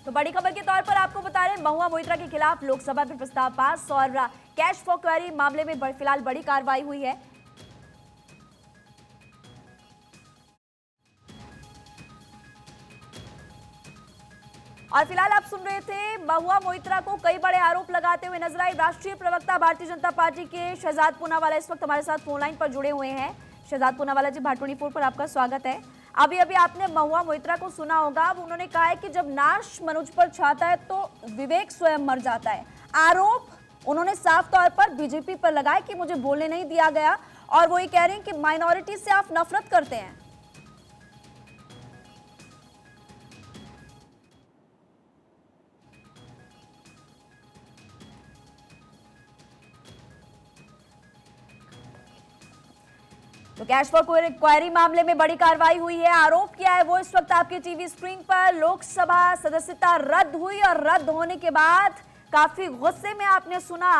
तो बड़ी खबर के तौर पर आपको बता रहे हैं, महुआ मोइत्रा के खिलाफ लोकसभा में प्रस्ताव पास और कैश फॉर क्वेरी मामले में फिलहाल बड़ी कार्रवाई हुई है। और फिलहाल आप सुन रहे थे, महुआ मोइत्रा को कई बड़े आरोप लगाते हुए नजर आई राष्ट्रीय प्रवक्ता भारतीय जनता पार्टी के शहजाद पूनावाला इस वक्त हमारे साथ फोन लाइन पर जुड़े हुए हैं। शहजाद पूनावाला जी, भारत 24 पर आपका स्वागत है। अभी अभी आपने महुआ मोइत्रा को सुना होगा, अब उन्होंने कहा है कि जब नाश मनुष्य पर छाता है तो विवेक स्वयं मर जाता है। आरोप उन्होंने साफ तौर पर बीजेपी पर लगाए कि मुझे बोलने नहीं दिया गया, और वो ये कह रहे हैं कि माइनॉरिटी से आप नफरत करते हैं। तो कैश फॉर क्वेरी मामले में बड़ी कार्रवाई हुई है। आरोप किया है वो इस वक्त आपके टीवी स्क्रीन पर। लोकसभा सदस्यता रद्द हुई और रद्द होने के बाद काफी गुस्से में आपने सुना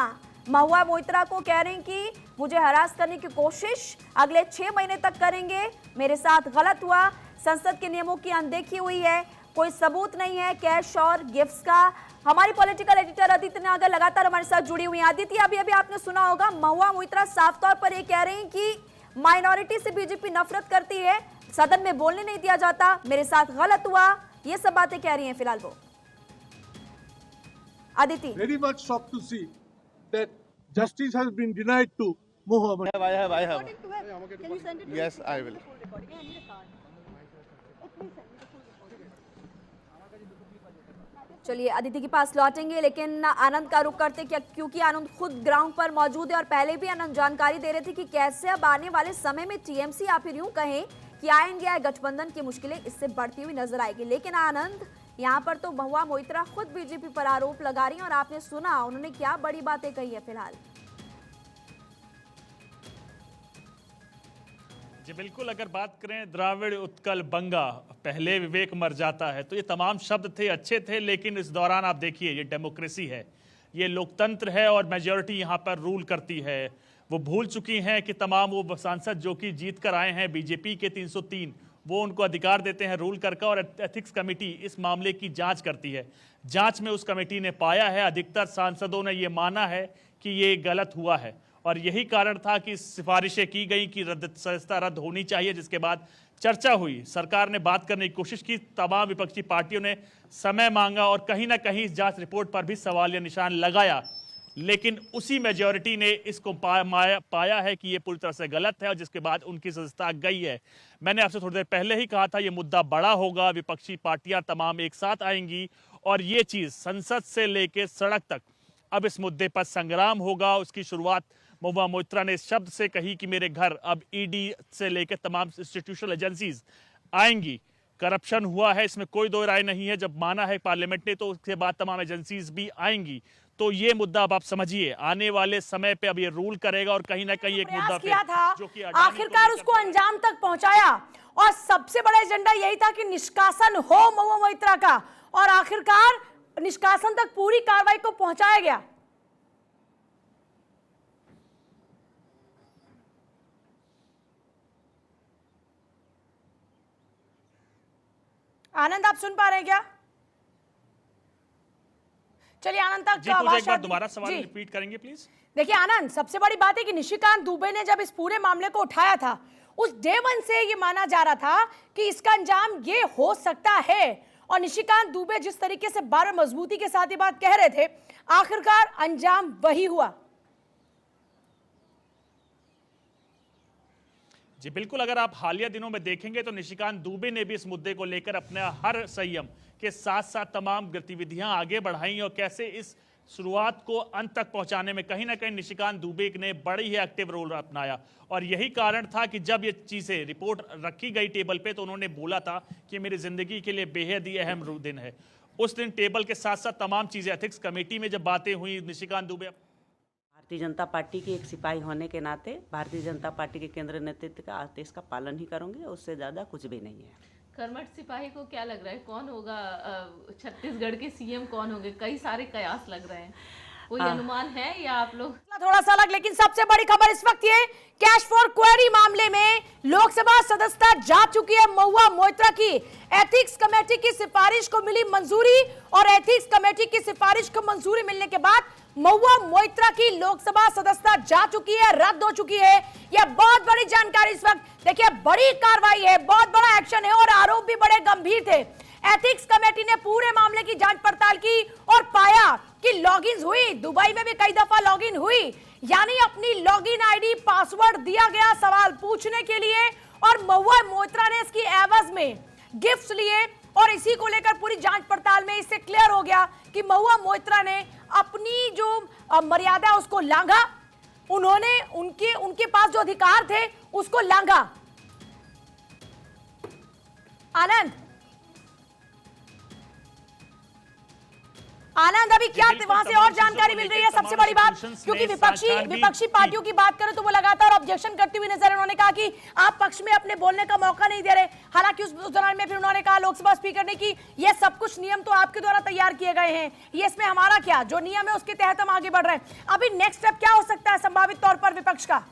महुआ मोइत्रा को कह रहे हैं कि मुझे हरास करने की कोशिश अगले 6 महीने तक करेंगे, मेरे साथ गलत हुआ, संसद के नियमों की अनदेखी हुई है, कोई सबूत नहीं है कैश और गिफ्ट्स का। हमारी पॉलिटिकल एडिटर अदिति नागर लगातार हमारे साथ जुड़ी हुई है। अदिति, अभी अभी आपने सुना होगा, महुआ मोइत्रा साफ तौर पर ये कह रहे हैं कि माइनॉरिटी से बीजेपी नफरत करती है, सदन में बोलने नहीं दिया जाता, मेरे साथ गलत हुआ, ये सब बातें कह रही हैं फिलहाल वो। Aditi. Very much shocked to see that justice has been denied to Mohammed. I have. Can you send it to Yes, me? I will. Recording. I need a card. Please send me the full recording. चलिए अदिति के पास लौटेंगे, लेकिन आनंद का रुख करते क्योंकि आनंद खुद ground पर मौजूद है और पहले भी आनंद जानकारी दे रहे थे कि कैसे अब आने वाले समय में टीएमसी या फिर यूं कहें कि आई इंडिया गठबंधन की मुश्किलें इससे बढ़ती हुई नजर आएगी। लेकिन आनंद, यहाँ पर तो महुआ मोइत्रा खुद बीजेपी पर आरोप लगा रही हैं और आपने सुना उन्होंने क्या बड़ी बातें कही है फिलहाल। जी बिल्कुल, अगर बात करें द्राविड़ उत्कल बंगा, पहले विवेक मर जाता है, तो ये तमाम शब्द थे, अच्छे थे, लेकिन इस दौरान आप देखिए ये डेमोक्रेसी है, ये लोकतंत्र है और मेजॉरिटी यहाँ पर रूल करती है। वो भूल चुकी हैं कि तमाम वो सांसद जो कि जीत कर आए हैं बीजेपी के 303, वो उनको अधिकार देते हैं रूल करके, और एथिक्स कमेटी इस मामले की जांच करती है। जांच में उस कमेटी ने पाया है, अधिकतर सांसदों ने ये माना है कि ये गलत हुआ है, और यही कारण था कि सिफारिशें की गई कि सदस्यता रद्द होनी चाहिए, जिसके बाद चर्चा हुई, सरकार ने बात करने की कोशिश की, तमाम विपक्षी पार्टियों ने समय मांगा और कहीं ना कहीं इस जांच रिपोर्ट पर भी सवालिया निशान लगाया, लेकिन उसी मेजॉरिटी ने इसको पाया है कि ये पूरी तरह से गलत है, और जिसके बाद उनकी सदस्यता गई है। मैंने आपसे थोड़ी देर पहले ही कहा था ये मुद्दा बड़ा होगा, विपक्षी पार्टियां तमाम एक साथ आएंगी और ये चीज़ संसद से लेकर सड़क तक अब इस मुद्दे पर संग्राम होगा। उसकी शुरुआत महुआ मोइत्रा ने इस शब्द से कही कि मेरे घर अब ईडी से लेकर तमाम इंस्टीट्यूशनल एजेंसीज आएंगी। करप्शन हुआ है, इसमें कोई दो राय नहीं है, जब माना है पार्लियामेंट ने तो उसके बाद तमाम एजेंसीज भी आएंगी। तो ये मुद्दा अब आप समझिए आने वाले समय पे अब ये रूल करेगा, और कहीं ना कहीं एक मुद्दा किया था, जो कि आखिरकार उसको अंजाम तक पहुंचाया, और सबसे बड़ा एजेंडा यही था कि निष्कासन हो महुआ मोइत्रा का, और आखिरकार निष्कासन तक पूरी कार्रवाई को पहुंचाया गया। आनंद, आप सुन पा रहे हैं क्या? चलिए आनंद तक जी, मुझे एक बार दोबारा सवाल रिपीट करेंगे प्लीज। देखिए आनंद, सबसे बड़ी बात है कि निशिकांत दुबे ने जब इस पूरे मामले को उठाया था, उस डे वन से ये माना जा रहा था कि इसका अंजाम ये हो सकता है, और निशिकांत दुबे जिस तरीके से बार मजबूती के साथ ये बात कह रहे थे, आखिरकार अंजाम वही हुआ। जी बिल्कुल, अगर आप हालिया दिनों में देखेंगे तो निशिकांत दुबे ने भी इस मुद्दे को लेकर अपने हर संयम के साथ साथ तमाम गतिविधियां आगे बढ़ाई, और कैसे इस शुरुआत को अंत तक पहुंचाने में कहीं ना कहीं निशिकांत दुबे ने बड़ी ही एक्टिव रोल अपनाया। और यही कारण था कि जब ये चीज़ें रिपोर्ट रखी गई टेबल पे, तो उन्होंने बोला था कि मेरी ज़िंदगी के लिए बेहद ही अहम दिन है। उस दिन टेबल के साथ साथ तमाम चीज़ें एथिक्स कमेटी में जब बातें हुई, निशिकांत दुबे भारतीय जनता पार्टी की एक सिपाही होने के नाते भारतीय जनता पार्टी के केंद्रीय नेतृत्व का आदेश का पालन ही करूंगी, उससे ज़्यादा कुछ भी नहीं है। कर्मठ सिपाही को क्या लग रहा है, कौन होगा छत्तीसगढ़ के सीएम, कौन होंगे? कई सारे कयास लग रहे हैं। कोई अनुमान है या आप लोग? थोड़ा सा अलग, लेकिन सबसे बड़ी खबर इस वक्त ये, कैश फॉर क्वेरी मामले में लोकसभा सदस्यता जा चुकी है महुआ मोइत्रा की। एथिक्स कमेटी की सिफारिश को मिली मंजूरी और एथिक्स कमेटी की सिफारिश को मंजूरी मिलने के बाद महुआ मोइत्रा की लोकसभा सदस्यता जा चुकी है, रद्द हो चुकी है। यह बहुत बड़ी जानकारी इस वक्त। देखिए, बड़ी कार्रवाई है, बहुत बड़ा एक्शन है और आरोप भी बड़े गंभीर थे। एथिक्स कमेटी ने पूरे मामले की जांच पड़ताल की और पाया कि लॉगिन हुई, दुबई में भी कई दफा लॉगिन हुई, यानी अपनी लॉगिन आईडी पासवर्ड दिया गया सवाल पूछने के लिए और महुआ मोइत्रा ने इसकी एवज में गिफ्ट्स लिए और इसी को लेकर पूरी जांच पड़ताल में इससे क्लियर हो गया कि महुआ मोइत्रा ने अपनी जो मर्यादा उसको लांघा, उन्होंने उनके पास जो अधिकार थे उसको लांघा। आनंद अभी क्या वहां से और जानकारी मिल रही है? सबसे बड़ी बात, क्योंकि विपक्षी पार्टियों की बात करें तो वो लगातार ऑब्जेक्शन करती हुई नजर, उन्होंने कहा कि आप पक्ष में अपने बोलने का मौका नहीं दे रहे। हालांकि उस दौरान में फिर उन्होंने कहा लोकसभा स्पीकर ने कि ये सब कुछ नियम तो आपके द्वारा तैयार किए गए हैं, ये इसमें हमारा क्या, जो नियम है उसके तहत हम आगे बढ़ रहे हैं। अभी नेक्स्ट स्टेप क्या हो सकता है संभावित तौर पर विपक्ष का?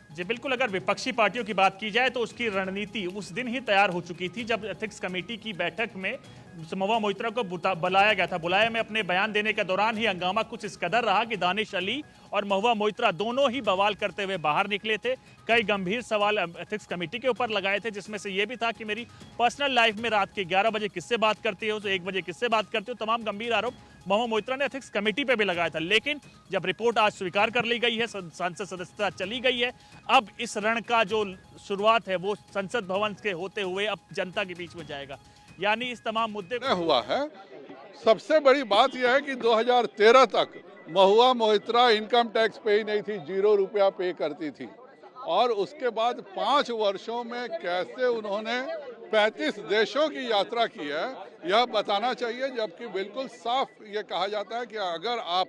जी बिल्कुल, अगर विपक्षी पार्टियों की बात की जाए तो उसकी रणनीति उस दिन ही तैयार हो चुकी थी जब एथिक्स कमेटी की बैठक में महुआ मोइत्रा को बुलाया गया था। बुलाया में अपने बयान देने के दौरान ही हंगामा कुछ इस कदर रहा कि दानिश अली और महुआ मोइत्रा दोनों ही बवाल करते हुए बाहर निकले थे। कई गंभीर सवाल एथिक्स कमेटी के ऊपर लगाए थे, जिसमें से ये भी था कि मेरी पर्सनल लाइफ में रात के 11 बजे किससे बात करती हो, तो 1 बजे किससे बात करती हो। तमाम गंभीर आरोप महुआ मोइत्रा ने एथिक्स कमेटी पे भी लगाया था। लेकिन जब रिपोर्ट आज स्वीकार कर ली गई है, सांसद सदस्यता चली गई है, अब इस रण का जो शुरुआत है वो संसद भवन के होते हुए अब जनता के बीच में जाएगा। यानी इस तमाम मुद्दे हुआ है। सबसे बड़ी बात यह है कि 2013 तक महुआ मोइत्रा इनकम टैक्स पे ही नहीं थी, 0 रुपया पे करती थी, और उसके बाद 5 वर्षों में कैसे उन्होंने 35 देशों की यात्रा की है यह बताना चाहिए। जबकि बिल्कुल साफ ये कहा जाता है कि अगर आप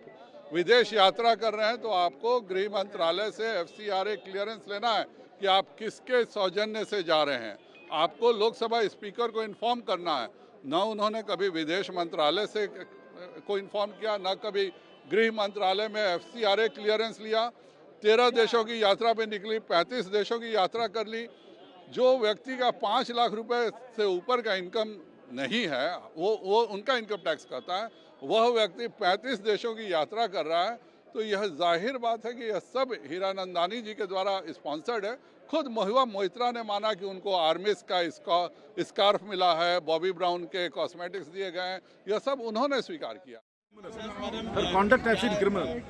विदेश यात्रा कर रहे हैं तो आपको गृह मंत्रालय से FCRA क्लियरेंस लेना है कि आप किसके सौजन्य से जा रहे हैं। आपको लोकसभा स्पीकर को इन्फॉर्म करना है। न उन्होंने कभी विदेश मंत्रालय से को इन्फॉर्म किया, न कभी गृह मंत्रालय में FCRA क्लियरेंस लिया। 13 देशों की यात्रा पे निकली, 35 देशों की यात्रा कर ली। जो व्यक्ति का 5 लाख रुपए से ऊपर का इनकम नहीं है, वो उनका इनकम टैक्स करता है, वह व्यक्ति 35 देशों की यात्रा कर रहा है। तो यह जाहिर बात है कि यह सब हीरानंदानी जी के द्वारा स्पॉन्सर्ड है। खुद महुआ मोइत्रा ने माना कि उनको आर्मिस का स्कार्फ मिला है, बॉबी ब्राउन के कॉस्मेटिक्स दिए गए हैं, यह सब उन्होंने स्वीकार किया। Her conduct has been criminal.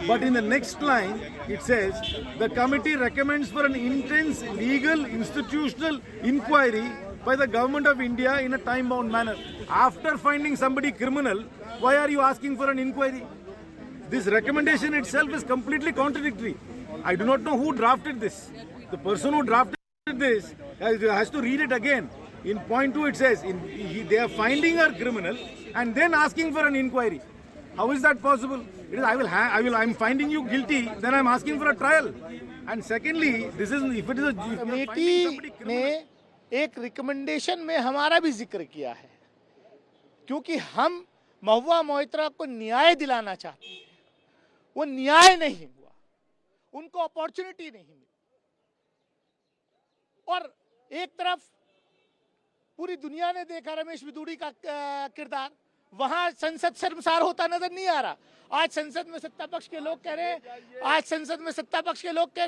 But in the next line, it says, the committee recommends for an intense legal institutional inquiry by the government of India in a time-bound manner. After finding somebody criminal, why are you asking for an inquiry? This recommendation itself is completely contradictory. I do not know who drafted this. The person who drafted this has to read it again. In point 2 it says, they are finding her criminal and then asking for an inquiry. How is that possible? It is, I'm finding you guilty, then I'm asking for a trial. And secondly, this is, if it is a committee ने एक recommendation में हमारा भी जिक्र किया है, क्योंकि हम महुआ मोइत्रा को न्याय दिलाना चाहते हैं। वो न्याय नहीं हुआ, उनको अपॉर्चुनिटी नहीं मिली, और एक तरफ पूरी दुनिया ने देखा रमेश बिदूड़ी का किरदार, वहां संसद शर्मसार होता नजर नहीं आ रहा। आज संसद में सत्ता पक्ष के लोग कह रहे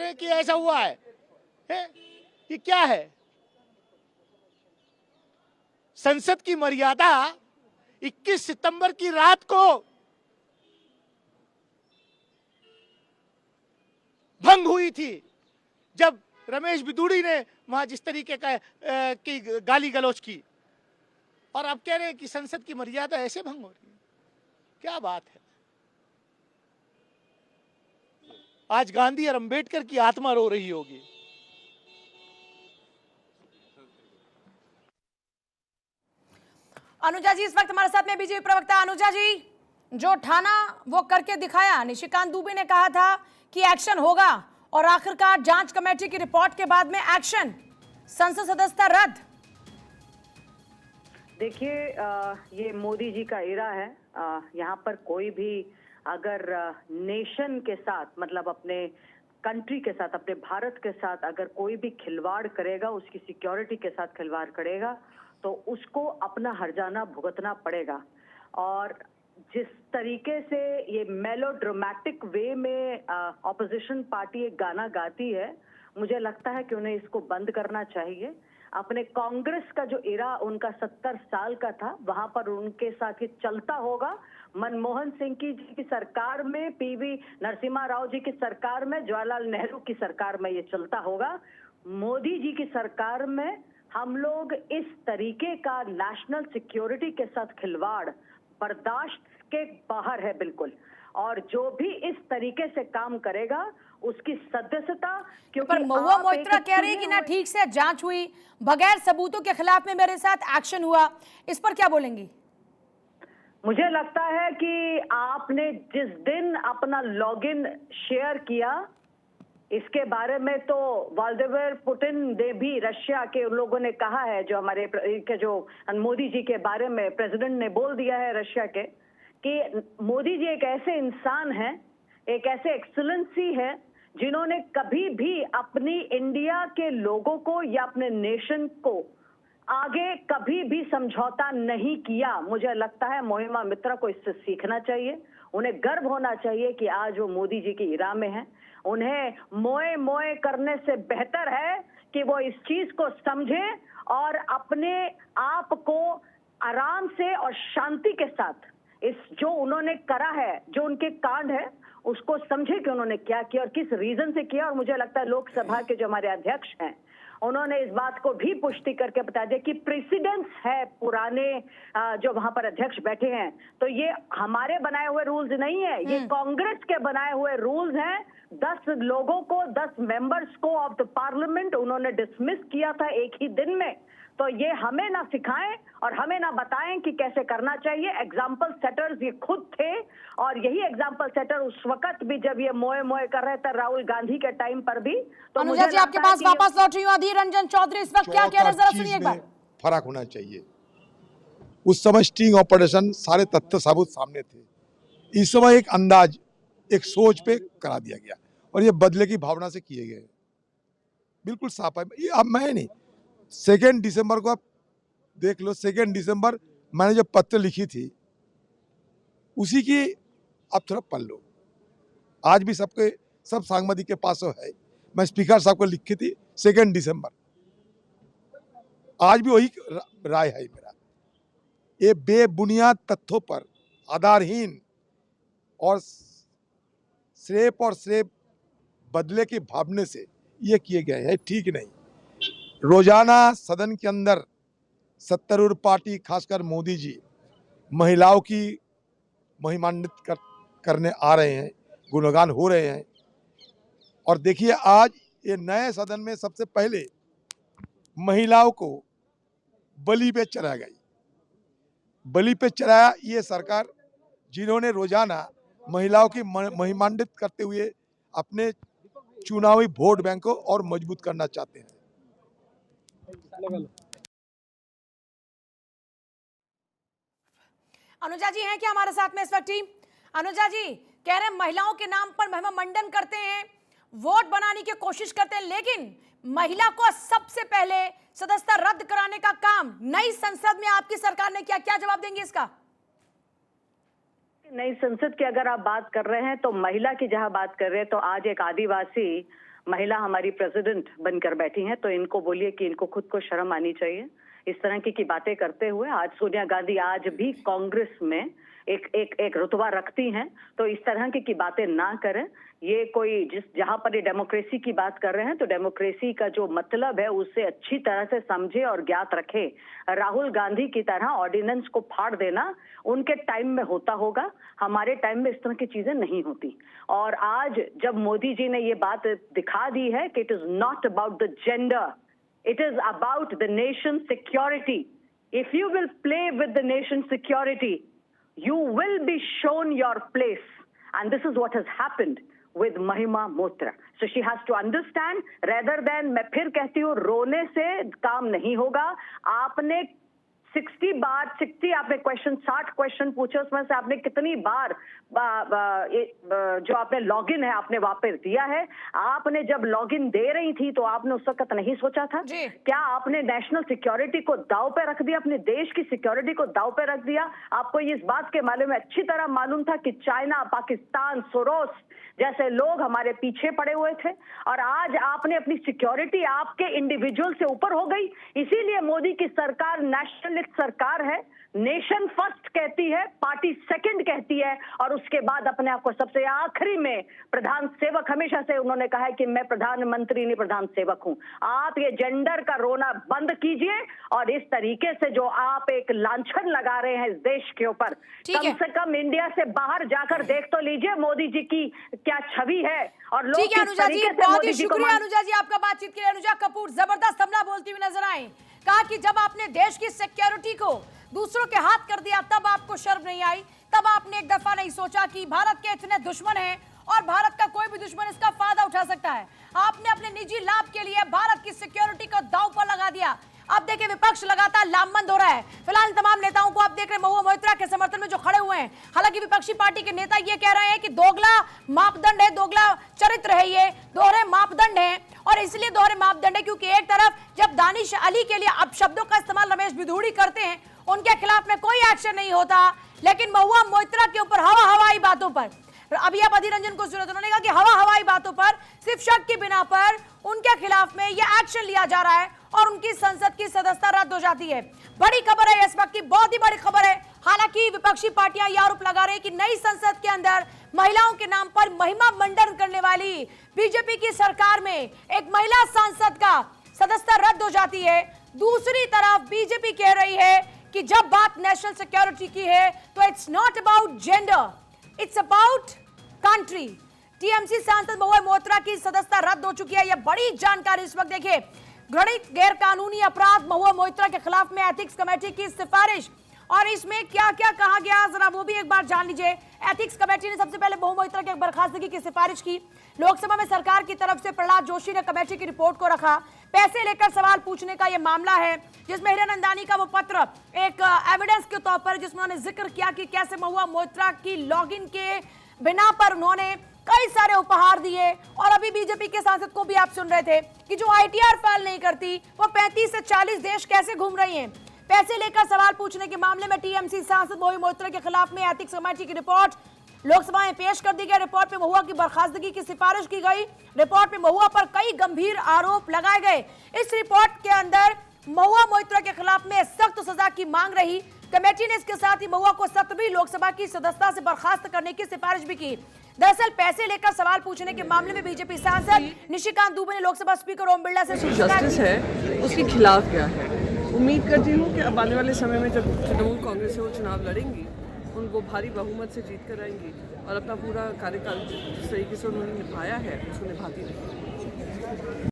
हैं, कि ऐसा हुआ है? ये क्या है? संसद की मर्यादा 21 सितंबर की रात को भंग हुई थी, जब रमेश बिदूड़ी ने वहां जिस तरीके की गाली गलौज की, और अब कह रहे हैं कि संसद की मर्यादा ऐसे भंग हो रही है। क्या बात है? आज गांधी और अंबेडकर की आत्मा रो रही होगी। अनुजा जी इस वक्त हमारे साथ में बीजेपी प्रवक्ता। अनुजा जी, जो ठाना वो करके दिखाया, निशिकांत दुबे ने कहा था कि एक्शन होगा और आखिरकार जांच कमेटी की रिपोर्ट के बाद में एक्शन, संसद सदस्यता रद्द। देखिए, ये मोदी जी का इरा है। यहाँ पर कोई भी अगर नेशन के साथ, मतलब अपने कंट्री के साथ, अपने भारत के साथ अगर कोई भी खिलवाड़ करेगा, उसकी सिक्योरिटी के साथ खिलवाड़ करेगा, तो उसको अपना हर्जाना भुगतना पड़ेगा। और जिस तरीके से ये मेलोड्रामेटिक वे में ऑपोजिशन पार्टी एक गाना गाती है, मुझे लगता है कि उन्हें इसको बंद करना चाहिए। अपने कांग्रेस का जो इरा उनका 70 साल का था, वहां पर उनके साथ ये चलता होगा। मनमोहन सिंह जी की सरकार में, पीवी नरसिम्हा राव जी की सरकार में, जवाहरलाल नेहरू की सरकार में ये चलता होगा। मोदी जी की सरकार में हम लोग इस तरीके का नेशनल सिक्योरिटी के साथ खिलवाड़ बर्दाश्त के बाहर है बिल्कुल। और जो भी इस तरीके से काम करेगा उसकी सदस्यता, क्योंकि पर महुआ मोइत्रा कह रही है कि ना ठीक से जांच हुई, बगैर सबूतों के खिलाफ में मेरे साथ एक्शन हुआ, इस पर क्या बोलेंगी? मुझे लगता है कि आपने जिस दिन अपना लॉगिन शेयर किया, इसके बारे में तो व्लादिमीर पुतिन ने भी, रशिया के उन लोगों ने कहा है, जो हमारे के जो मोदी जी के बारे में प्रेसिडेंट ने बोल दिया है रशिया के, कि मोदी जी एक ऐसे इंसान हैं, एक ऐसे एक्सीलेंसी है जिन्होंने कभी भी अपनी इंडिया के लोगों को या अपने नेशन को आगे कभी भी समझौता नहीं किया। मुझे लगता है महिमा मित्रा को इससे सीखना चाहिए। उन्हें गर्व होना चाहिए कि आज वो मोदी जी की इरा में है। उन्हें मोए मोए करने से बेहतर है कि वो इस चीज को समझे और अपने आप को आराम से और शांति के साथ इस जो उन्होंने करा है, जो उनके कांड है, उसको समझे कि उन्होंने क्या किया और किस रीजन से किया। और मुझे लगता है लोकसभा के जो हमारे अध्यक्ष हैं, उन्होंने इस बात को भी पुष्टि करके बता दिया कि प्रेसिडेंट्स है पुराने जो वहां पर अध्यक्ष बैठे हैं, तो ये हमारे बनाए हुए रूल्स नहीं है, ये कांग्रेस के बनाए हुए रूल्स हैं। 10 लोगों को, 10 मेंबर्स को ऑफ द पार्लियामेंट उन्होंने डिसमिस किया था एक ही दिन में। तो ये हमें ना सिखाएं और हमें ना बताएं कि कैसे करना चाहिए। एग्जाम्पल सेटर्स ये खुद थे, और यही एग्जाम्पल सेटर उस वक्त भी जब ये मोए मोए कर रहे थे राहुल गांधी के टाइम पर भी। तो अनुजा जी आपके पास वापस लौट रही हूँ। अधीर रंजन चौधरी इस वक्त क्या कह रहे हैं, जरा सुनिए एक बार। फर्क होना चाहिए। उस समय स्टिंग ऑपरेशन सारे तथ्य सबूत सामने थे। इस समय एक अंदाज, एक सोच पे करा दिया गया और ये बदले की भावना से किए गए। बिल्कुल साफ है। ये अब मैं नहीं, 2 दिसंबर को आप देख लो, 2 दिसंबर मैंने जो पत्र लिखी थी उसी की आप थोड़ा पढ़ लो। आज भी सब सांगवादिक के पास है। मैं स्पीकर साहब को लिखी थी 2 दिसंबर। आज भी वही राय है मेरा। ये बेबुनियाद तथ्यों पर, आधारहीन और सिर्फ बदले के भावने से ये किए गए हैं, ठीक नहीं। रोजाना सदन के अंदर सत्तारूढ़ पार्टी, खासकर मोदी जी, महिलाओं की महिमान्वित करने आ रहे हैं, गुणगान हो रहे हैं। और देखिए आज ये नए सदन में सबसे पहले महिलाओं को बलि पे चढ़ाया गई। बलि पे चढ़ाया ये सरकार, जिन्होंने रोजाना महिलाओं की महिमान्वित करते हुए अपने चुनावी वोट बैंक को और मजबूत करना चाहते हैं। अनुजा जी हैं क्या हमारे साथ में इस वक्त टीम? अनुजा जी कह रहे हैं महिलाओं के नाम पर महिमा मंडन करते हैं, वोट बनाने की कोशिश करते हैं, लेकिन महिला को सबसे पहले सदस्यता रद्द कराने का काम नई संसद में आपकी सरकार ने किया। क्या जवाब देंगे इसका? नई संसद की अगर आप बात कर रहे हैं तो महिला की जहां बात कर रहे हैं, तो आज एक आदिवासी महिला हमारी प्रेसिडेंट बनकर बैठी हैं, तो इनको बोलिए कि इनको खुद को शर्म आनी चाहिए इस तरह की बातें करते हुए। आज सोनिया गांधी आज भी कांग्रेस में एक रुतबा रखती हैं, तो इस तरह की बातें ना करें। ये कोई जहां पर ये डेमोक्रेसी की बात कर रहे हैं, तो डेमोक्रेसी का जो मतलब है उसे अच्छी तरह से समझे और ज्ञात रखे। राहुल गांधी की तरह ऑर्डिनेंस को फाड़ देना उनके टाइम में होता होगा, हमारे टाइम में इस तरह की चीजें नहीं होती। और आज जब मोदी जी ने ये बात दिखा दी है कि it is not about the gender, it is about the nation's security. If you will play with the nation's security, you will be shown your place. And this is what has happened with Mahima Moitra. So she has to understand, rather than, मैं फिर कहती हूँ, रोने से काम नहीं होगा। आपने 60 आपने क्वेश्चन 60 क्वेश्चन पूछे, उसमें से आपने कितनी बार जो आपने लॉगिन है आपने वापस दिया है? आपने जब लॉगिन दे रही थी तो आपने उस वक्त नहीं सोचा था? क्या आपने नेशनल सिक्योरिटी को दांव पे रख दिया, अपने देश की सिक्योरिटी को दांव पे रख दिया? आपको इस बात के बारे में अच्छी तरह मालूम था कि चाइना, पाकिस्तान, सोरोस जैसे लोग हमारे पीछे पड़े हुए थे, और आज आपने अपनी सिक्योरिटी आपके इंडिविजुअल से ऊपर हो गई। इसीलिए मोदी की सरकार नेशनलिस्ट सरकार है, नेशन फर्स्ट कहती है, पार्टी सेकंड कहती है, और उसके बाद अपने आप को सबसे आखिरी में प्रधान सेवक, हमेशा से उन्होंने कहा है कि मैं प्रधानमंत्री नहीं प्रधान सेवक हूं। आप ये जेंडर का रोना बंद कीजिए, और इस तरीके से जो आप एक लांछन लगा रहे हैं इस देश के ऊपर, कम से कम इंडिया से बाहर जाकर देख तो लीजिए मोदी जी की क्या छवि है। और लोग ठीक है अनुजा जी, बहुत ही शुक्रिया अनुजा जी आपका बातचीत के लिए। अनुजा कपूर जबरदस्त हमला बोलती हुई नजर आई, कहा कि जब आपने देश की सिक्योरिटी को दूसरों के हाथ कर दिया तब आपको शर्म नहीं आई, तब आपने एक दफा नहीं सोचा कि भारत के इतने दुश्मन हैं और भारत का कोई भी दुश्मन इसका फायदा उठा सकता है। आपने अपने निजी लाभ के लिए भारत की सिक्योरिटी को दांव पर लगा दिया। अब देखिए विपक्ष लगातार लामबंद हो रहा है। फिलहाल तमाम नेताओं को आप देख रहे हैं महुआ मोइत्रा के समर्थन में जो खड़े हुए हैं। हालांकि विपक्षी पार्टी के नेता ये कह रहे हैं कि दोगला मापदंड है, दोगला चरित्र है, ये दोहरे मापदंड है, और इसलिए दोहरे मापदंड है क्योंकि एक तरफ जब दानिश अली के लिए अपशब्दों का इस्तेमाल रमेश बिधूड़ी करते हैं, उनके खिलाफ में कोई एक्शन नहीं होता, लेकिन महुआ मोइत्रा के ऊपर हवाई बातों पर, अभी आप अधीर रंजन को सुनो, उन्होंने कहा कि हवाई बातों पर सिर्फ शक की बिना पर उनके खिलाफ में यह एक्शन लिया जा रहा है और उनकी संसद की सदस्यता रद्द हो जाती है। बड़ी खबर है इस वक्त की, बहुत ही बड़ी खबर है। हालांकि विपक्षी पार्टियां यह आरोप लगा रही है कि नई संसद के अंदर महिलाओं के नाम पर महिमा मंडन करने वाली बीजेपी की सरकार में एक महिला सांसद का सदस्यता रद्द हो जाती है। दूसरी तरफ बीजेपी कह रही है कि जब बात नेशनल सिक्योरिटी की है तो it's not about gender, it's about country. TMC सांसद महुआ मोइत्रा की सदस्यता रद्द हो चुकी है। यह बड़ी जानकारी इस वक्त देखिए। घृणित गैर कानूनी अपराध महुआ मोइत्रा के खिलाफ में एथिक्स कमेटी की सिफारिश, और इसमें क्या क्या कहा गया जरा वो भी एक बार जान लीजिए। एथिक्स कमेटी ने सबसे पहले महुआ मोइत्रा की बर्खास्तगी की सिफारिश की। लोकसभा में सरकार की तरफ से प्रहलाद जोशी ने कमेटी की रिपोर्ट को रखा। पैसे लेकर सवाल पूछने का यह मामला है, जिसमें हिरानंदानी का वो पत्र एक एविडेंस के तौर पर, जिसमें उन्होंने जिक्र किया कि कैसे महुआ मोइत्रा की लॉगिन के बिना पर उन्होंने कई सारे उपहार दिए। और अभी बीजेपी के सांसद को भी आप सुन रहे थे कि जो आईटीआर फाइल नहीं करती वो 35 से 40 देश कैसे घूम रही हैं। पैसे लेकर सवाल पूछने के मामले में टीएमसी सांसद महुआ मोइत्रा के खिलाफ में एथिक्स कमेटी की रिपोर्ट लोकसभा में पेश कर दी गई। रिपोर्ट में महुआ की बर्खास्तगी की सिफारिश की गई। रिपोर्ट में महुआ पर कई गंभीर आरोप लगाए गए। इस रिपोर्ट के अंदर महुआ मोइत्रा के खिलाफ में सख्त सजा की मांग रही। कमेटी ने इसके साथ ही महुआ को 7वीं लोकसभा की सदस्यता से बर्खास्त करने की सिफारिश भी की। दरअसल पैसे लेकर सवाल पूछने के मामले में बीजेपी सांसद निशिकांत दुबे ने लोकसभा स्पीकर ओम बिरला से जस्टिस है उसके खिलाफ क्या है। उम्मीद करती हूँ कि अब आने वाले समय में जब तृणमूल कांग्रेस से वो चुनाव लड़ेंगी, उनको भारी बहुमत से जीत कर आएंगी और अपना पूरा कार्यकाल जिस तरीके से उन्होंने निभाया है उसको निभाती रहेंगी।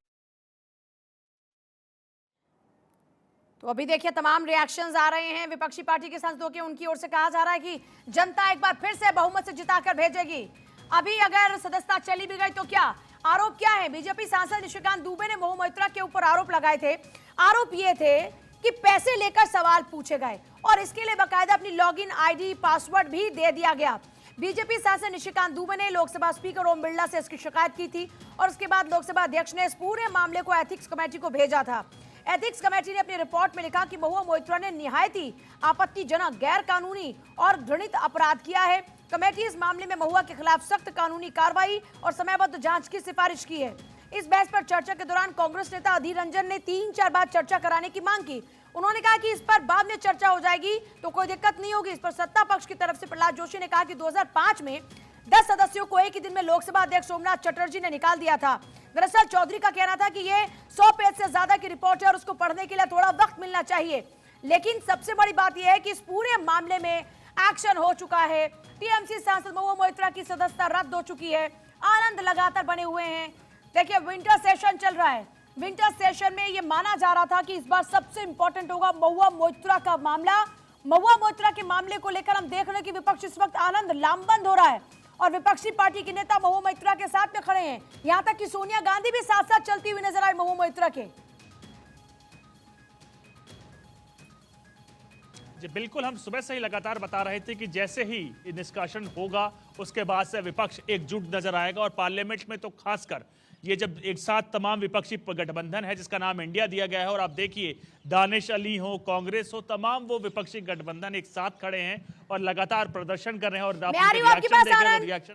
तो अभी देखिए तमाम रिएक्शंस आ रहे हैं विपक्षी पार्टी के सांसदों के। उनकी ओर से कहा जा रहा है कि जनता एक बार फिर से बहुमत से जिताकर भेजेगी। अभी अगर सदस्यता चली भी गई तो क्या आरोप क्या है? बीजेपी सांसद निशिकांत दुबे ने महुआ मोइत्रा के ऊपर आरोप लगाए थे। आरोप ये थे कि पैसे लेकर सवाल पूछे गए और इसके लिए बाकायदा अपनी लॉगिन आईडी पासवर्ड भी दे दिया गया। बीजेपी सांसद निशिकांत दुबे ने लोकसभा स्पीकर ओम बिरला से इसकी शिकायत की थी और उसके बाद लोकसभा अध्यक्ष ने इस पूरे मामले को एथिक्स कमेटी को भेजा था। एथिक्स कमेटी ने अपनी रिपोर्ट में लिखा कि महुआ मोइत्रा ने निहायत ही आपत्तिजनक, गैर कानूनी और घृणित अपराध किया है। कमेटी इस मामले में महुआ के खिलाफ सख्त कानूनी कार्रवाई और समयबद्ध जांच की सिफारिश की है। इस बहस पर चर्चा के दौरान कांग्रेस नेता अधीर रंजन ने 3-4 बार चर्चा कराने की मांग की। उन्होंने कहा कि इस पर बाद में चर्चा हो जाएगी तो कोई दिक्कत नहीं होगी। इस पर सत्ता पक्ष की तरफ से प्रहलाद जोशी ने कहा कि 2005 में 10 सदस्यों को एक ही दिन में लोकसभा अध्यक्ष सोमनाथ चटर्जी ने निकाल दिया था। दरअसल चौधरी का कहना था कि ये 100 पेज से ज्यादा की रिपोर्ट है और उसको पढ़ने के लिए थोड़ा वक्त मिलना चाहिए। लेकिन सबसे बड़ी बात यह है कि इस पूरे मामले में एक्शन हो चुका है। टीएमसी सांसद महुआ मोइत्रा की सदस्यता रद्द हो चुकी है। आनंद लगातार बने हुए हैं। देखिए विंटर सेशन चल रहा है। विंटर सेशन में ये माना जा रहा था कि इस बार सबसे इंपॉर्टेंट होगा महुआ मोइत्रा का मामला। महुआ मोइत्रा के मामले को लेकर हम देख रहे हैं कि विपक्ष इस वक्त आनंद लामबंद हो रहा है और विपक्षी पार्टी के नेता महुआ मोइत्रा के साथ में खड़े हैं। यहां तक कि सोनिया गांधी भी साथ साथ चलती हुई नजर आई महुआ मोइत्रा के। जी बिल्कुल, हम सुबह से ही लगातार बता रहे थे कि जैसे ही निष्कासन होगा उसके बाद से विपक्ष एकजुट नजर आएगा और पार्लियामेंट में तो खासकर ये जब एक साथ तमाम विपक्षी गठबंधन है जिसका नाम इंडिया दिया गया है, और आप देखिए दानिश अली हो, कांग्रेस हो, तमाम वो विपक्षी गठबंधन एक साथ खड़े हैं और लगातार प्रदर्शन कर रहे हैं। और मैं आ रही हूं आपके पास, आनंद। रिएक्शन